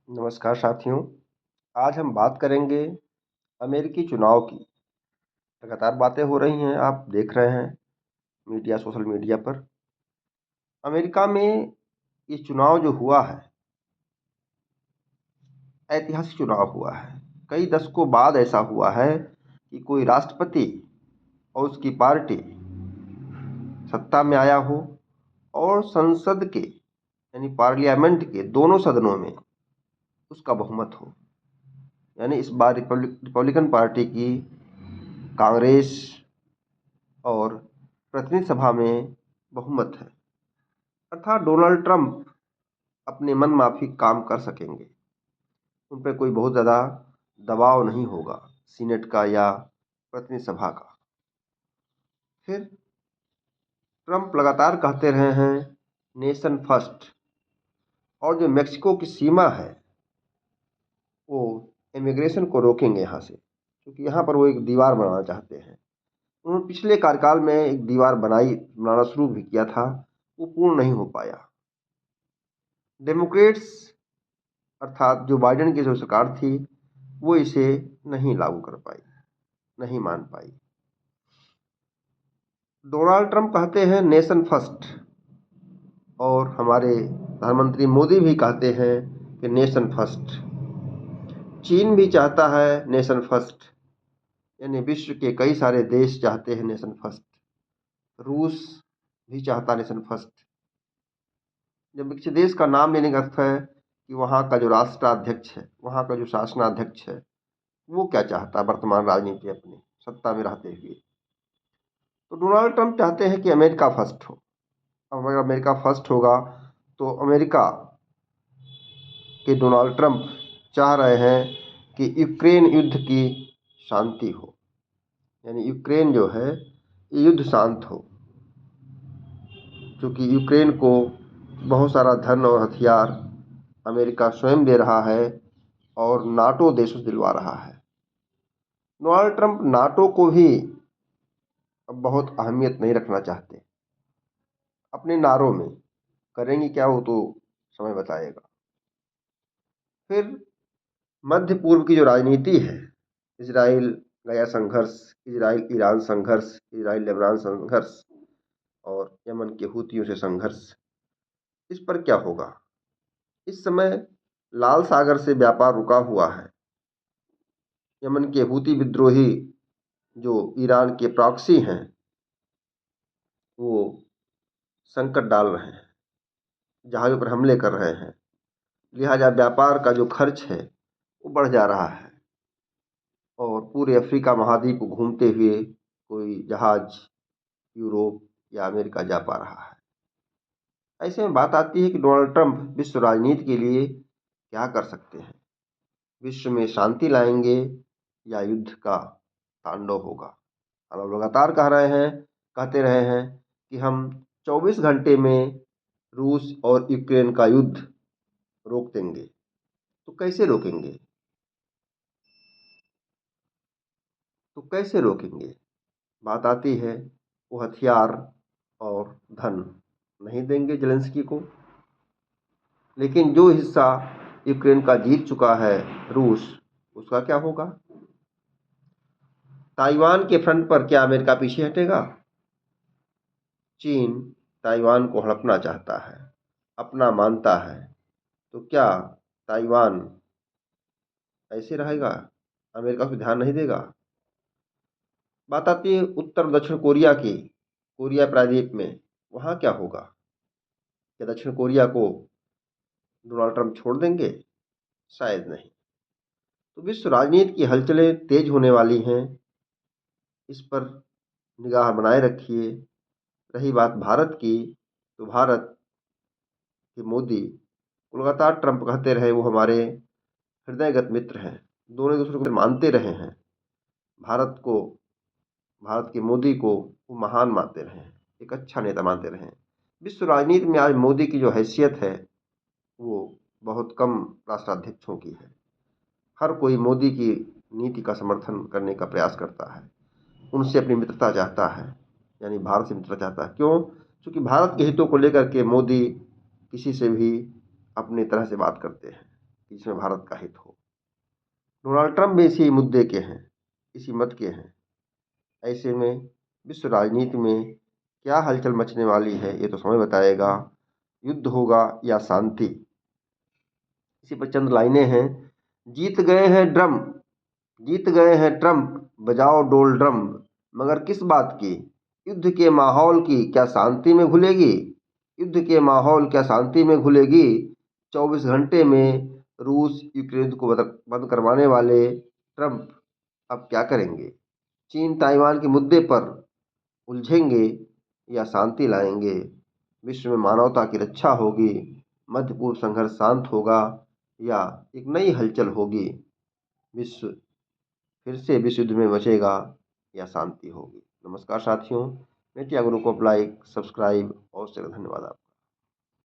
नमस्कार साथियों। आज हम बात करेंगे अमेरिकी चुनाव की। लगातार बातें हो रही हैं, आप देख रहे हैं सोशल मीडिया पर। अमेरिका में ये चुनाव जो हुआ है, ऐतिहासिक चुनाव हुआ है। कई दशकों बाद ऐसा हुआ है कि कोई राष्ट्रपति और उसकी पार्टी सत्ता में आया हो और संसद के यानी पार्लियामेंट के दोनों सदनों में उसका बहुमत हो। यानी इस बार रिपब्लिकन पार्टी की कांग्रेस और प्रतिनिधि सभा में बहुमत है, अर्थात डोनाल्ड ट्रंप अपने मन माफिक काम कर सकेंगे। उन पर कोई बहुत ज़्यादा दबाव नहीं होगा सीनेट का या प्रतिनिधि सभा का। फिर ट्रंप लगातार कहते रहे हैं नेशन फर्स्ट, और जो मेक्सिको की सीमा है वो इमिग्रेशन को रोकेंगे यहाँ से, क्योंकि यहाँ पर वो एक दीवार बनाना चाहते हैं। उन्होंने पिछले कार्यकाल में एक दीवार बनाना शुरू भी किया था, वो पूर्ण नहीं हो पाया। डेमोक्रेट्स अर्थात जो बाइडेन की जो सरकार थी वो इसे नहीं लागू कर पाई, नहीं मान पाई। डोनाल्ड ट्रंप कहते हैं नेशन फर्स्ट, और हमारे प्रधानमंत्री मोदी भी कहते हैं कि नेशन फर्स्ट। चीन भी चाहता है नेशन फर्स्ट, यानी विश्व के कई सारे देश चाहते हैं नेशन फर्स्ट। रूस भी चाहता नेशन फर्स्ट। जब किसी देश का नाम लेने का अर्थ है कि वहाँ का जो राष्ट्राध्यक्ष है, वहाँ का जो शासनाध्यक्ष है, वो क्या चाहता है वर्तमान राजनीति अपनी सत्ता में रहते हुए। तो डोनाल्ड ट्रंप चाहते हैं कि अमेरिका फर्स्ट हो। अब अगर अमेरिका फर्स्ट होगा तो अमेरिका के डोनाल्ड ट्रंप चाह रहे हैं कि यूक्रेन युद्ध की शांति हो, यानी यूक्रेन जो है ये युद्ध शांत हो, क्योंकि यूक्रेन को बहुत सारा धन और हथियार अमेरिका स्वयं दे रहा है और नाटो देशों से दिलवा रहा है। डोनाल्ड ट्रंप नाटो को भी अब बहुत अहमियत नहीं रखना चाहते अपने नारों में। करेंगे क्या वो तो समय बताएगा। फिर मध्य पूर्व की जो राजनीति है, इजराइल गया संघर्ष, इजराइल ईरान संघर्ष, इजराइल लेबनान संघर्ष और यमन के हूतियों से संघर्ष, इस पर क्या होगा। इस समय लाल सागर से व्यापार रुका हुआ है। यमन के हूती विद्रोही जो ईरान के प्रॉक्सी हैं वो संकट डाल रहे हैं, जहाज़ों पर हमले कर रहे हैं। लिहाजा व्यापार का जो खर्च है वो बढ़ जा रहा है, और पूरे अफ्रीका महाद्वीप को घूमते हुए कोई जहाज यूरोप या अमेरिका जा पा रहा है। ऐसे में बात आती है कि डोनाल्ड ट्रंप विश्व राजनीति के लिए क्या कर सकते हैं। विश्व में शांति लाएंगे या युद्ध का तांडव होगा। हम लगातार कहते रहे हैं कि हम 24 घंटे में रूस और यूक्रेन का युद्ध रोक देंगे। तो कैसे रोकेंगे, बात आती है वो हथियार और धन नहीं देंगे जेलेंस्की को। लेकिन जो हिस्सा यूक्रेन का जीत चुका है रूस, उसका क्या होगा। ताइवान के फ्रंट पर क्या अमेरिका पीछे हटेगा। चीन ताइवान को हड़पना चाहता है, अपना मानता है, तो क्या ताइवान ऐसे रहेगा, अमेरिका उस पर ध्यान नहीं देगा। बात आती है उत्तर दक्षिण कोरिया की, कोरिया प्रायद्वीप में, वहाँ क्या होगा। क्या दक्षिण कोरिया को डोनाल्ड ट्रंप छोड़ देंगे, शायद नहीं। तो विश्व राजनीति की हलचलें तेज होने वाली हैं, इस पर निगाह बनाए रखिए। रही बात भारत की, तो भारत के मोदी को लगातार ट्रंप कहते रहे वो हमारे हृदयगत मित्र हैं, दोनों एक दूसरे को मानते रहे हैं। भारत के मोदी को वो महान मानते रहे हैं, एक अच्छा नेता मानते रहे हैं। विश्व राजनीति में आज मोदी की जो हैसियत है वो बहुत कम राष्ट्राध्यक्षों की है। हर कोई मोदी की नीति का समर्थन करने का प्रयास करता है, उनसे अपनी मित्रता चाहता है, यानी भारत से मित्रता चाहता है। क्यों? क्योंकि भारत के हितों को लेकर के मोदी किसी से भी अपनी तरह से बात करते हैं। कि इसमें भारत का हित हो। डोनाल्ड ट्रंप भी इसी मुद्दे के हैं, इसी मत के हैं। ऐसे में विश्व राजनीति में क्या हलचल मचने वाली है ये तो समय बताएगा। युद्ध होगा या शांति, इसी पर चंद लाइनें हैं। जीत गए हैं ड्रम, जीत गए हैं ट्रंप, बजाओ डोल ड्रम, मगर किस बात की? युद्ध के माहौल की क्या शांति में घुलेगी? युद्ध के माहौल क्या शांति में घुलेगी? 24 घंटे में रूस यूक्रेन को बंद करवाने वाले ट्रंप अब क्या करेंगे? चीन ताइवान के मुद्दे पर उलझेंगे या शांति लाएंगे? विश्व में मानवता की रक्षा होगी, मध्य पूर्व संघर्ष शांत होगा या एक नई हलचल होगी? विश्व फिर से विश्व युद्ध में बचेगा या शांति होगी? नमस्कार साथियों, मैं त्याग गुरु को लाइक, सब्सक्राइब और शेयर। धन्यवाद आपका।